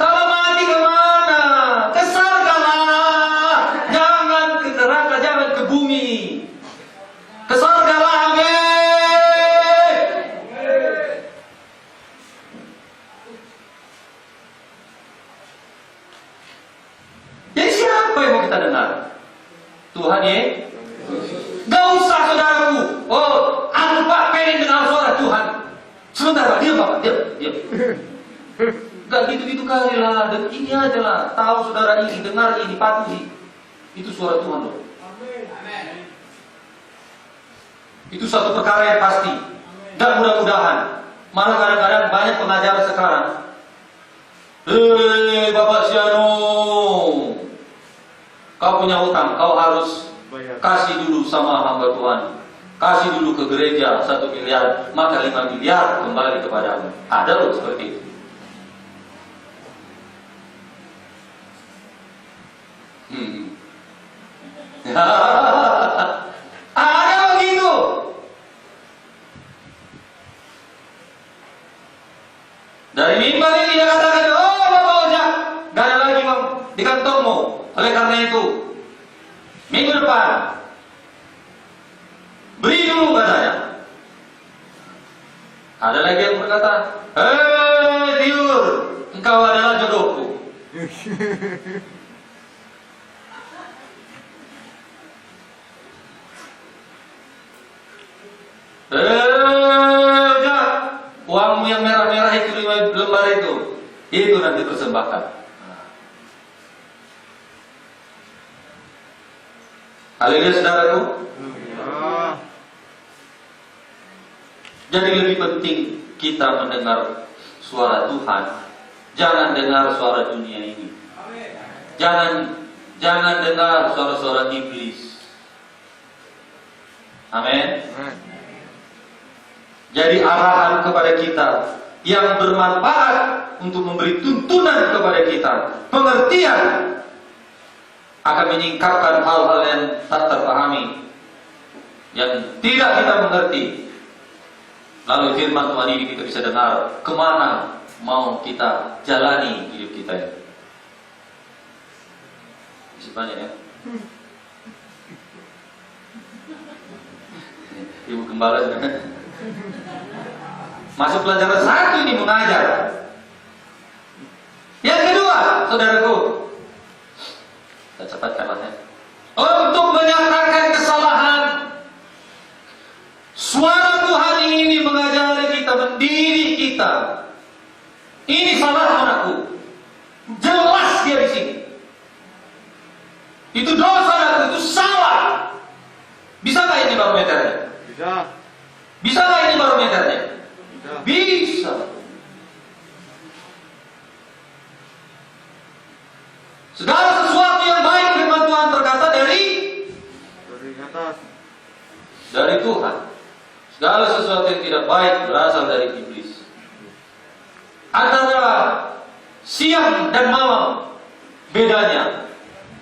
Kalau mati kemana? Ke surga lah. Jangan ke neraka, jangan ke bumi. Ke surga lah, amin. Jadi siapa yang mau kita dengar? Tuhan ya? Gak usah saudaraku. Oh, aku Pak pengen dengar suara Tuhan. Sebentar Pak, diam Pak, diam. Gak gitu-gitu kali lah. Dan ini aja lah. Tahu saudara ini, dengar ini, patuhi. Itu suara Tuhan loh. Amin. Itu satu perkara yang pasti. Dan mudah-mudahan, malah kadang-kadang banyak pengajar sekarang. Bapak Siano, kau punya hutang, kau harus kasih dulu sama hamba Tuhan. Kasih dulu ke gereja 1 miliar, maka 5 miliar kembali kepadamu. Ada loh seperti itu. Ada begitu. Dari mimbar ini dia katakan, oh Bapak Ojak, gak ada lagi Bang di kantongmu. Oleh karena itu, minggu depan beri dulu katanya. Ada lagi yang berkata, tidur, engkau adalah jodohku. Ojak, uangmu yang merah-merah itu 5 lembar itu nanti persembahkan. Haleluya saudaraku. Jadi lebih penting kita mendengar suara Tuhan. Jangan dengar suara dunia ini. Jangan dengar suara-suara iblis. Amin. Jadi arahan kepada kita yang bermanfaat untuk memberi tuntunan kepada kita, pengertian akan menyingkapkan hal-hal yang tak terpahami, yang tidak kita mengerti. Lalu firman Tuhan ini kita bisa dengar, kemana mau kita jalani hidup kita ini. Masih banyak ya. Ibu Gembala juga. Masuk pelajaran 1 ini mengajar. Yang kedua, saudaraku, kita cepatkanlah ya. Untuk menyatakan kesalahan, suara Tuhan ini mengajari kita, mendidik kita. Ini salah anakku. Jelas dia di sini. Itu dosa anakku, itu salah. Bisa nggak ini barometernya? Bisa. Bisa nggak ini barometernya? Bisa. Bisa. Segala sesuatu yang baik firman Tuhan berkata dari atas. Dari Tuhan. Segala sesuatu yang tidak baik berasal dari iblis. Antara siang dan malam bedanya,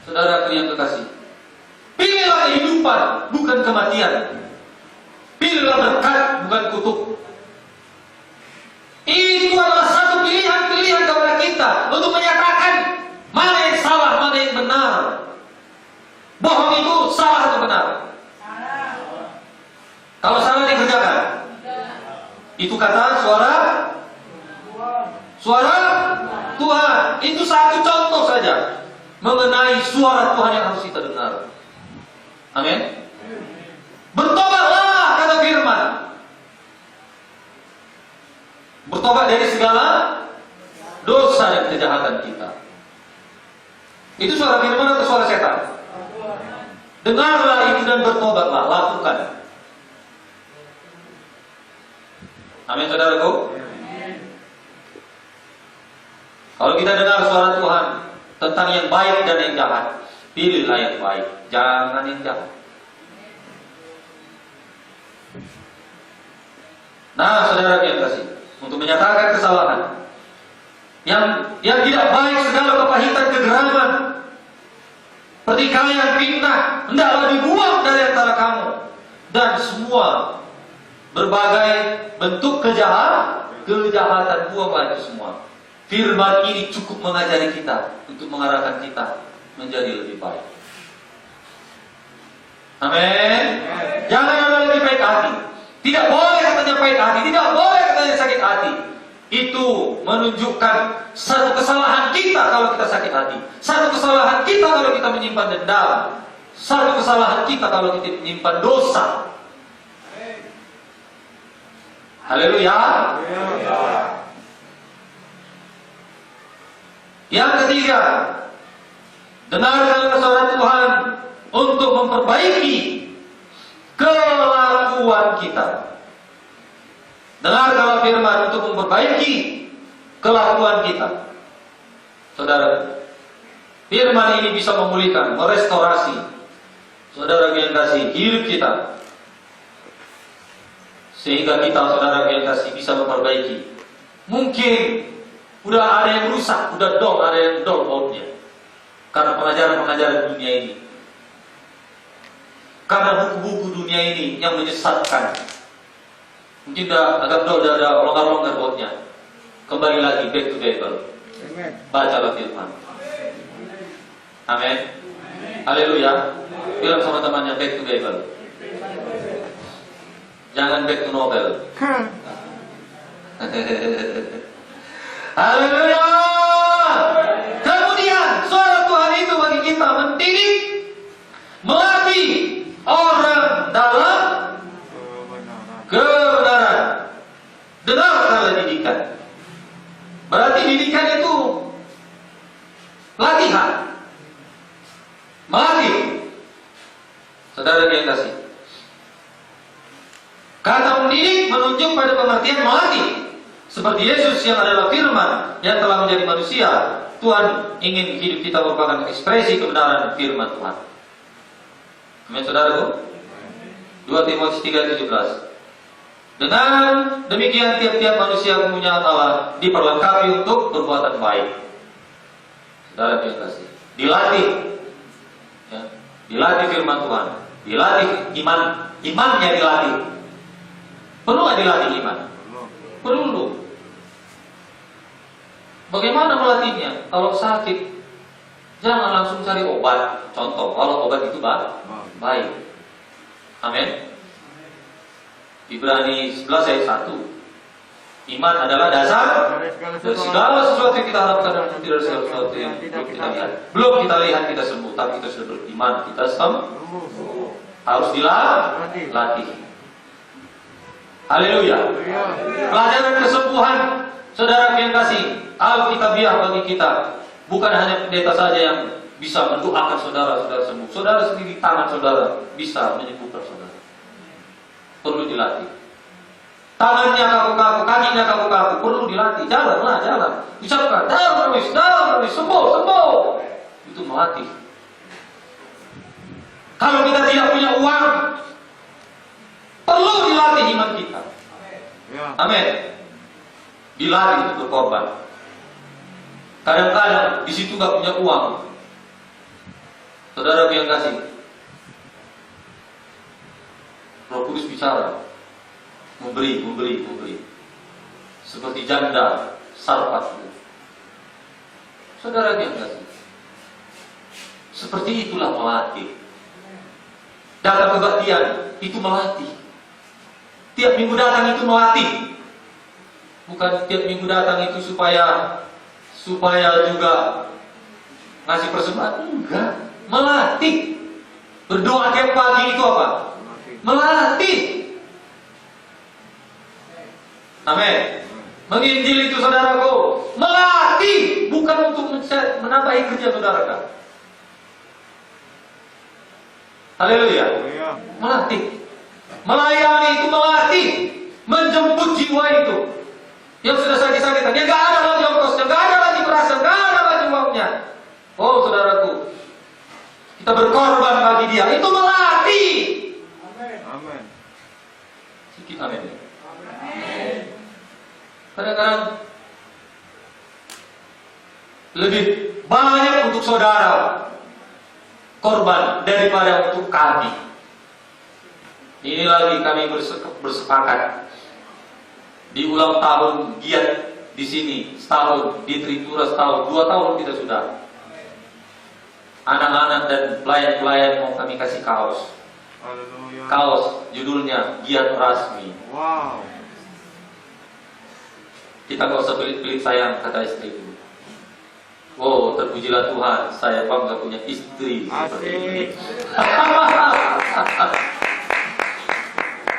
saudaraku yang kekasih. Pilihlah kehidupan, bukan kematian. Pilihlah berkat, bukan kutuk. Itu adalah satu pilihan kepada kita untuk menyatakan mana yang salah, mana yang benar. Bohong itu salah atau benar? Kalau salah dikerjakan, itu kata suara Tuhan. Itu satu contoh saja mengenai suara Tuhan yang harus kita dengar. Amin. Bertobatlah, kata firman. Bertobat dari segala dosa dan kejahatan kita. Itu suara firman atau suara setan? Dengarlah itu dan bertobatlah, lakukan. Amin, saudaraku. Kalau kita dengar suara Tuhan tentang yang baik dan yang jahat, pilihlah yang baik, jangan yang jahat. Nah, saudara yang kasih, untuk menyatakan kesalahan yang tidak baik, segala kepahitan, kegeraman, pertikaian, fitnah, hendaklah dibuang dari antara kamu, dan semua berbagai bentuk kejahatan, buanglah itu semua. Firman ini cukup mengajari kita untuk mengarahkan kita menjadi lebih baik. Amin. Jangan ada lagi pahit hati. Tidak boleh katanya pahit hati, tidak boleh katanya sakit hati. Itu menunjukkan satu kesalahan kita kalau kita sakit hati, satu kesalahan kita kalau kita menyimpan dendam, satu kesalahan kita kalau kita menyimpan dosa. Haleluya. Yang ketiga, dengarkanlah suara Tuhan untuk memperbaiki kelakuan kita. Dengarkanlah firman untuk memperbaiki kelakuan kita. Saudara, firman ini bisa memulihkan, merestorasi, saudara yang kasih, hidup kita. Sehingga kita, saudara yang kasih, bisa memperbaiki. Mungkin udah ada yang rusak, udah ada yang bautnya. Karena pengajaran-pengajaran dunia ini. Karena buku-buku dunia ini yang menyesatkan. Mungkin agak udah ada longgar-longgar bautnya. Kembali lagi back to Bible. Bacalah firman. Amin. Haleluya. Bilang sama temannya back to Bible. Jangan back to novel. Haleluya. Kemudian suara Tuhan itu bagi kita mendidik, melatih orang dalam kebenaran. Dengarkanlah didikan. Berarti didikan itu latihan, melatih. Saudara yang kasih, kata mendidik menunjuk pada pengertian melatih. Seperti Yesus yang adalah firman yang telah menjadi manusia, Tuhan ingin hidup kita merupakan ekspresi kebenaran firman Tuhan. Amin, saudaraku. 2 Timotius 3:17. Dengan demikian tiap-tiap manusia punya Allah diperlengkapi untuk perbuatan baik. Saudara yang kasih, dilatih, ya, dilatih firman Tuhan, dilatih imannya dilatih. Perlu nggak dilatih iman? Perlu. Bagaimana melatihnya? Kalau sakit, jangan langsung cari obat. Contoh, kalau obat itu baik. Amin. Ibrani 11 ayat 1. Iman adalah dasar dari segala sesuatu yang kita harapkan dan tidak dari segala sesuatu yang belum kita lihat. Belum kita lihat kita sembuh, tapi kita sudah beriman, kita sembuh. Harus dilatih. Haleluya. Pelajaran kesembuhan, saudara yang kasih, Alkitabiah bagi kita. Bukan hanya pendeta saja yang bisa mendoakan saudara sembuh. Saudara sendiri, tangan saudara bisa menyembuhkan saudara. perlu dilatih. Tangannya kaku-kaku, kakinya kaku-kaku, perlu dilatih. Jalanlah, jalan. Ucapkan, dalam terus, sembuh. Itu melatih. Kalau kita tidak punya uang, perlu dilatih iman kita. Ya. Amin. Dilatih untuk berkorban. Kadang-kadang di situ gak punya uang. Saudara yang kasih, Roh Kudus bicara, memberi. Seperti janda Sarfat. Saudara yang kasih, seperti itulah melatih. Datang kebaktian itu melatih. Tiap minggu datang itu melatih. Bukan tiap minggu datang itu supaya juga ngasih persembahan. Enggak, melatih. Berdoa tiap pagi itu apa? Melatih. Amin. Menginjil itu saudaraku, melatih, bukan untuk menambahi kerja saudara kan. Haleluya. Ya. Melatih. Melayani itu melatih. Menjemput jiwa itu yang sudah sakit-sakitan, yang gak ada lagi ongkosnya, gak ada lagi berasa, gak ada lagi uangnya. Oh saudaraku, kita berkorban bagi dia, itu melatih. Amin. Sikit amin. Kadang-kadang lebih banyak untuk saudara korban daripada untuk kami. Ini lagi kami bersepakat di ulang tahun giat di sini setahun, di Tritura setahun, 2 tahun kita sudah. Anak-anak dan pelayan-pelayan mau kami kasih kaos. Haleluya. Kaos judulnya Giat Rasmi. Wow. Kita gak usah pelit-pelit sayang, kata istriku. Oh, terpujilah Tuhan, saya bangga punya istri seperti ini.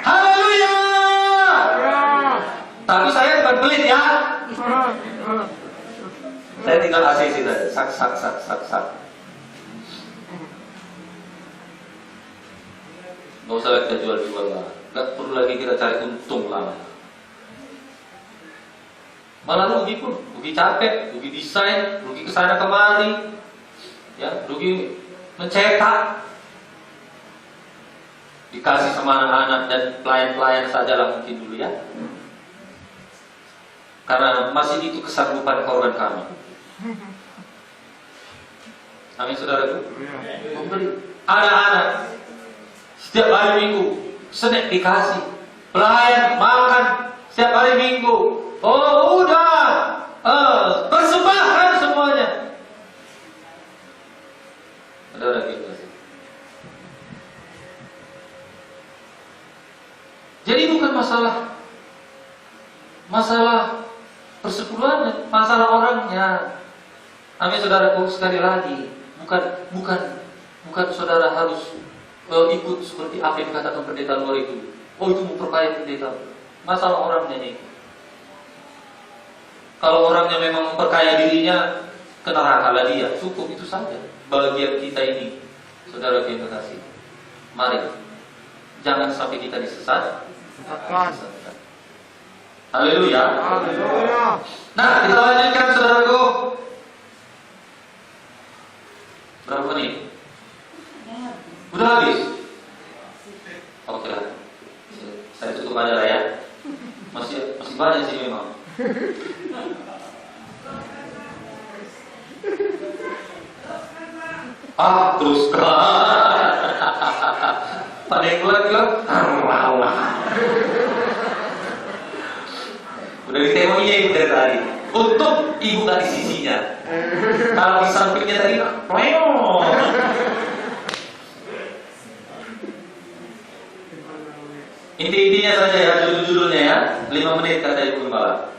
Haleluya. Tapi saya bukan pelit ya. Saya tinggal ACC saja, sak. Gak usah kita jual-jual lah. Gak perlu lagi kita cari untung lah. Malah rugi pun, rugi capek, rugi desain, rugi kesana kemari, ya, rugi mencetak. Dikasih sama anak-anak dan pelayan-pelayan sajalah mungkin dulu ya. Karena masih itu kesanggupan korban kami. Amin saudaraku. Memberi anak-anak setiap hari Minggu snack dikasih, pelayan makan setiap hari Minggu. Oh udah, persembahkan semuanya. Saudara kita. Jadi bukan masalah persepuluhan, masalah orangnya. Amin saudaraku, sekali lagi, bukan saudara harus ikut seperti apa yang dikatakan pendeta luar itu. Oh itu memperkaya pendeta. Masalah orangnya nih. Kalau orangnya memang memperkaya dirinya, ke neraka lah dia. Cukup itu saja bagian kita ini. Saudara yang kasih, mari jangan sampai kita disesat. Haleluya. Haleluya. Nah, kita lanjutkan saudaraku. Berapa menit? Udah habis? Oke lah. Saya tutup aja lah ya. Masih banyak sih memang. Terus panik lagi lah. Udah ditemoinya ibu dari tadi. Untuk ibu gak di sisinya. Kalau di sampingnya tadi, inti-intinya saja ya, judul-judulnya ya. 5 menit kata Ibu Gembala.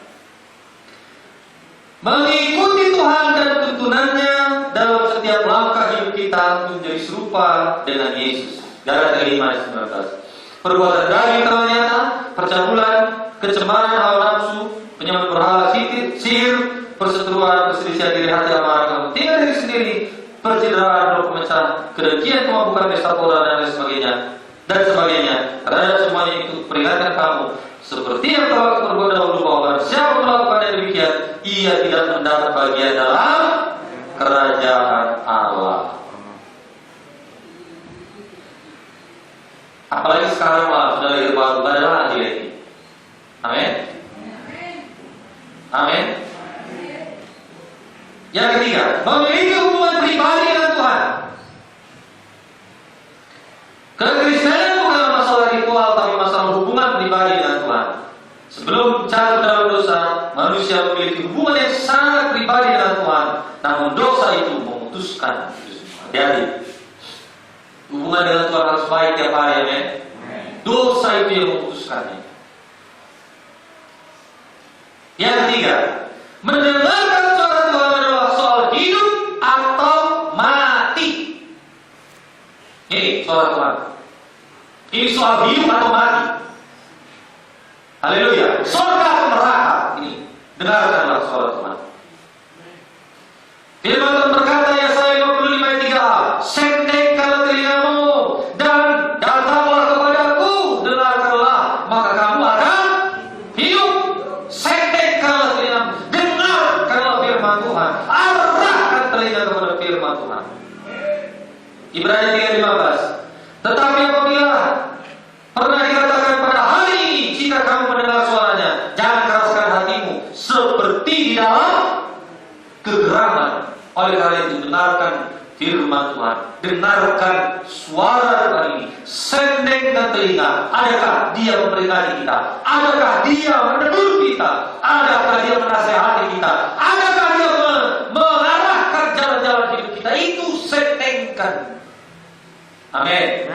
Mengikuti Tuhan dan tuntunannya dalam setiap langkah hidup kita untuk menjadi serupa dengan Yesus. Galatia 5:19. Perbuatan daging ternyata, percabulan, kecemaran hawa nafsu, penyembah berhala, sihir, perseteruan, perselisihan diri hati, amarah, tinggal diri sendiri, percideraan, roh pemecah, kedengkian, kemabukan, pesta pora dan lain sebagainya. dan sebagainya. Terhadap semuanya itu peringatkan kamu, seperti yang telah aku berbuat dahulu, bahwa siapa melakukan demikian, ia tidak mendapat bagian dalam kerajaan Allah. Apalagi sekarang sudah lahir baru, ada lagi lagi. Amin. Amin. Yang ketiga, memiliki hubungan pribadi dengan Tuhan. Kekristenan bukan masalah ritual, tapi masalah hubungan pribadi dengan Tuhan. Sebelum jatuh dalam dosa, manusia memiliki hubungan yang sangat pribadi dengan Tuhan. Namun dosa itu memutuskan. Jadi hubungan dengan Tuhan harus baik tiap hari, amin. Dosa itu yang memutuskannya. Yang ketiga, mendengarkan suara Tuhan adalah soal hidup atau mati. Ini suara Tuhan. Ini soal hidup atau mati. Haleluya. Surga atau neraka. Ini dengarkanlah suara Tuhan. Firman Tuhan berkata, Yesaya 55 ayat 3a, sendekkanlah telingamu dan datanglah kepadaku, dengarkanlah, maka kamu akan hidup. Sendekkanlah telingamu, dengarkanlah firman Tuhan, arahkan telinga kepada firman Tuhan. Ibrani 3:15. Tetapi apabila pernah dikatakan pada hari ini, jika kamu mendengar suaranya, jangan keraskan hatimu seperti di dalam kegeraman. Oleh karena itu, dengarkan firman Tuhan, dengarkan suara Tuhan ini, sendekkan telinga. Adakah dia memperingati kita? Adakah dia menegur kita? Adakah dia menasehati kita? Adakah dia mengarahkan jalan-jalan hidup kita? Itu sendekkan. Amin.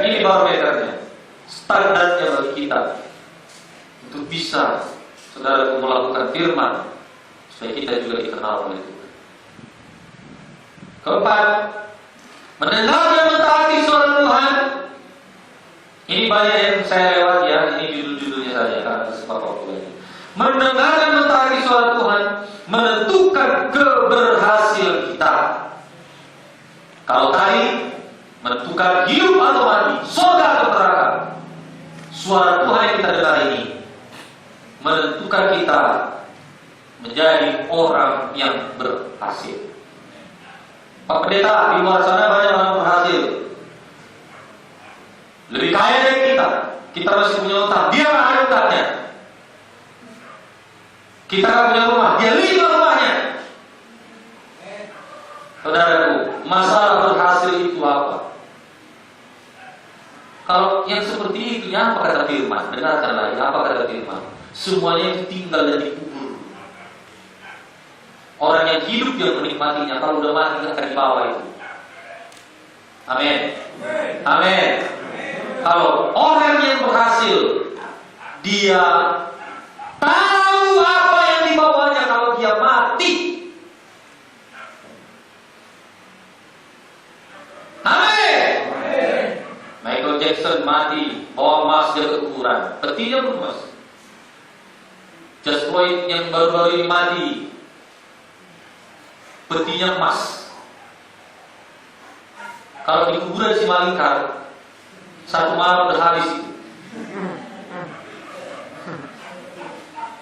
Ini barometernya, standarnya bagi kita untuk bisa saudara melakukan firman, supaya kita juga dikenal oleh Tuhan. Keempat, mendengar dan mentaati suara Tuhan. Ini banyak yang saya lewat ya, ini judul-judulnya saja karena sebab waktu ini. Mendengar dan mentaati suara Tuhan menentukan keberhasilan kita. Kalau tadi menentukan hidup atau mati, surga atau neraka, suara Tuhan yang kita dengar ini menentukan kita menjadi orang yang berhasil. Pak Pendeta, di luar sana banyak orang berhasil, lebih kaya dari kita. Kita masih punya utang, dia nggak ada utangnya. Kita nggak punya rumah, dia 5 rumahnya. Saudaraku, masalah berhasil itu apa? Kalau yang seperti itu, ya apa kata firman? Dengarkan lagi, apa kata firman? Semuanya itu tinggal dan dikubur. Orang yang hidup yang menikmatinya, kalau udah mati akan dibawa itu. Amin. Amin. Kalau orang yang berhasil, dia tahu apa yang dibawanya kalau dia mati. Amin. Michael Jackson mati, bawa emas ke kuburan, petinya pun emas. Just Boy yang baru-baru ini mati, petinya emas. Kalau di kuburan si Malingkar, 1 malam udah habis itu.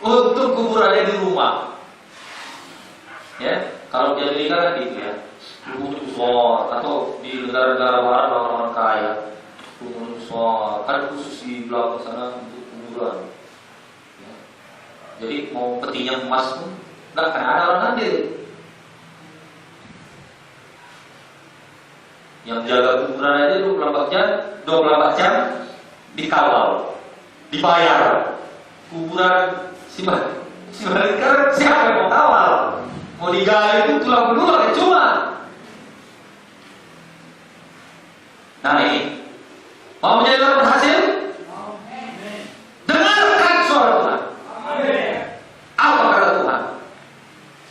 Untuk kuburannya di rumah, ya. Kalau di Amerika kan gitu ya, kuburan atau di negara-negara barat orang-orang kaya, kuburan kan khusus di belakang sana untuk kuburan. Ya. Jadi mau petinya emas pun nggak akan ada orang hadir. Yang jaga kuburan aja 24 jam dikawal, dibayar. Kuburan si Malingkar siapa yang mau kawal? Mau digali itu tulang belulang cuma. Nah ini, mau menjadi orang berhasil? Dengarkan suara Tuhan. Apa kata Tuhan?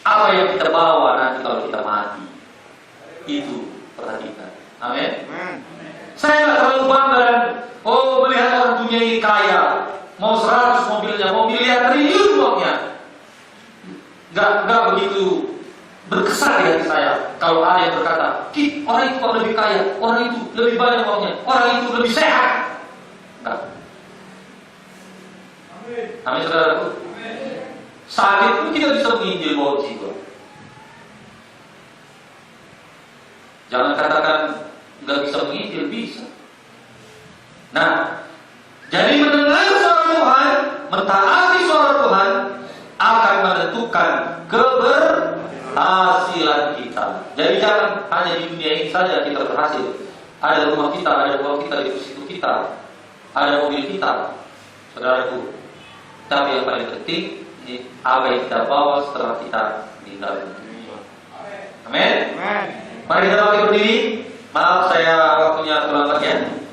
Apa yang kita bawa nanti kalau kita mati? Itu perhatikan. Amin. Saya nggak terlalu bangga dan melihat orang dunia ini kaya, mau 100 mobilnya, mau miliar triliun uangnya. Nggak begitu berkesan di hati saya kalau ada yang berkata, orang itu kok lebih kaya, orang itu lebih banyak uangnya, orang itu lebih sehat. Enggak. Amin. Amin saudaraku. Sakit pun tidak bisa menginjil bawa jiwa. Jangan katakan nggak bisa menginjil, bisa. Nah, jadi mendengar suara Tuhan, mentaati suara Tuhan akan menentukan keberhasilan kita. Jadi jangan hanya di dunia ini saja kita berhasil. Ada rumah kita, ada uang kita, di situ kita, ada mobil kita, saudaraku. Tapi yang paling penting ini apa yang kita bawa setelah kita meninggal. Amin. Amen. Mari kita bangkit berdiri. Maaf saya waktunya terlambat ya.